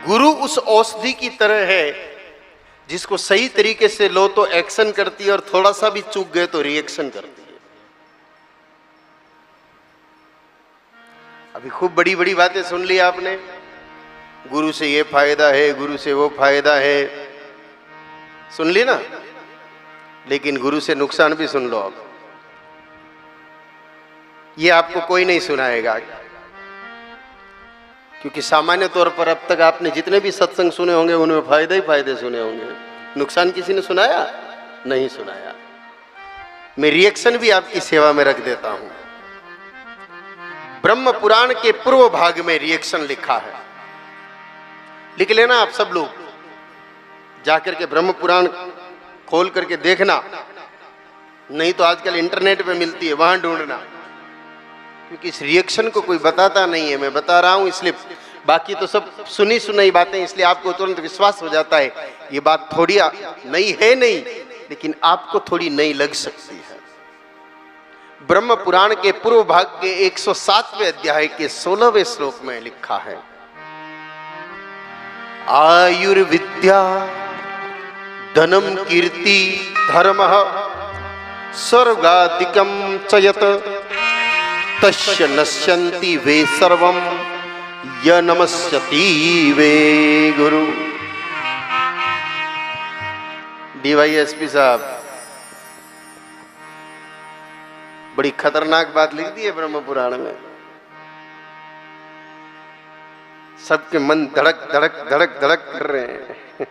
गुरु उस औषधि की तरह है जिसको सही तरीके से लो तो एक्शन करती है और थोड़ा सा भी चूक गए तो रिएक्शन करती है। अभी खूब बड़ी बड़ी बातें सुन ली आपने, गुरु से ये फायदा है, गुरु से वो फायदा है, सुन ली ना। लेकिन गुरु से नुकसान भी सुन लो आप, ये आपको कोई नहीं सुनाएगा, क्योंकि सामान्य तौर पर अब तक आपने जितने भी सत्संग सुने होंगे उनमें फायदे ही फायदे सुने होंगे, नुकसान किसी ने सुनाया नहीं सुनाया। मैं रिएक्शन भी आपकी सेवा में रख देता हूं। ब्रह्म पुराण के पूर्व भाग में रिएक्शन लिखा है, लिख लेना आप सब लोग, जाकर के ब्रह्म पुराण खोल करके देखना, नहीं तो आजकल इंटरनेट पे मिलती है, वहां ढूंढना, क्योंकि इस रिएक्शन को कोई बताता नहीं है। मैं बता रहा हूं इसलिए, बाकी तो सब सुनी सुनाई बातें, इसलिए आपको तुरंत विश्वास हो जाता है ये बात थोड़ी नई है, नहीं, लेकिन आपको थोड़ी नई लग सकती है। ब्रह्म पुराण के पूर्व भाग के 107वें अध्याय के 16वें श्लोक में लिखा है, आयुर्विद्या धनम कीर्ति धर्मः स्वर्गादिकं च यत् तस्य नश्यन्ति वे सर्वं य नमस्यति वे गुरु। डीवाईएसपी साहब, बड़ी खतरनाक बात लिख दी है ब्रह्म पुराण में। सबके मन धड़क धड़क धड़क धड़क कर रहे हैं।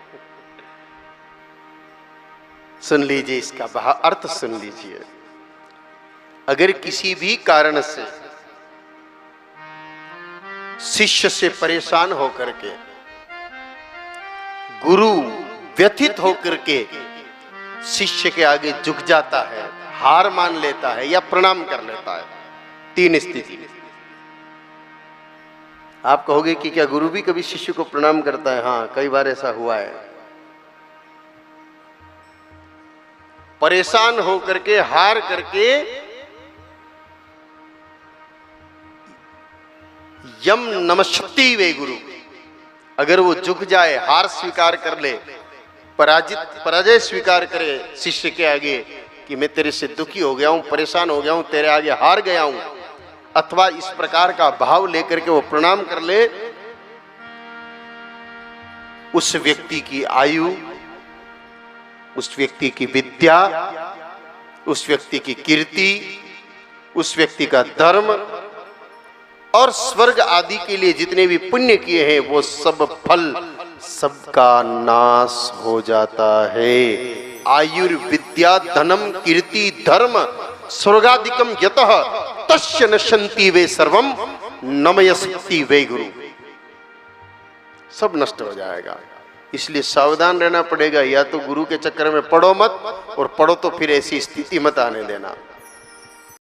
सुन लीजिए, इसका अर्थ सुन लीजिए। अगर किसी भी कारण से शिष्य से परेशान होकर के, गुरु व्यथित होकर के शिष्य के आगे झुक जाता है, हार मान लेता है या प्रणाम कर लेता है, तीन स्थिति। आप कहोगे कि क्या गुरु भी कभी शिष्य को प्रणाम करता है? हाँ, कई बार ऐसा हुआ है। परेशान होकर के, हार करके यम नमस्ति वे गुरु, अगर वो झुक जाए, हार स्वीकार कर ले, पराजय स्वीकार करे शिष्य के आगे कि मैं तेरे से दुखी हो गया हूं, परेशान हो गया हूं, तेरे आगे हार गया हूं, अथवा इस प्रकार का भाव लेकर के वो प्रणाम कर ले, उस व्यक्ति की आयु, उस व्यक्ति की विद्या, उस व्यक्ति की कीर्ति, उस व्यक्ति का धर्म और स्वर्ग आदि के लिए जितने भी पुण्य किए हैं वो सब फल सबका नाश हो जाता है। आयुर्विद्या धनम कीर्ति धर्म स्वर्गादिकम यतः तस्य नश्यन्ति वे सर्वम नमस्यति वे गुरु, सब नष्ट हो जाएगा। इसलिए सावधान रहना पड़ेगा, या तो गुरु के चक्कर में पड़ो मत, और पड़ो तो फिर ऐसी स्थिति मत आने देना।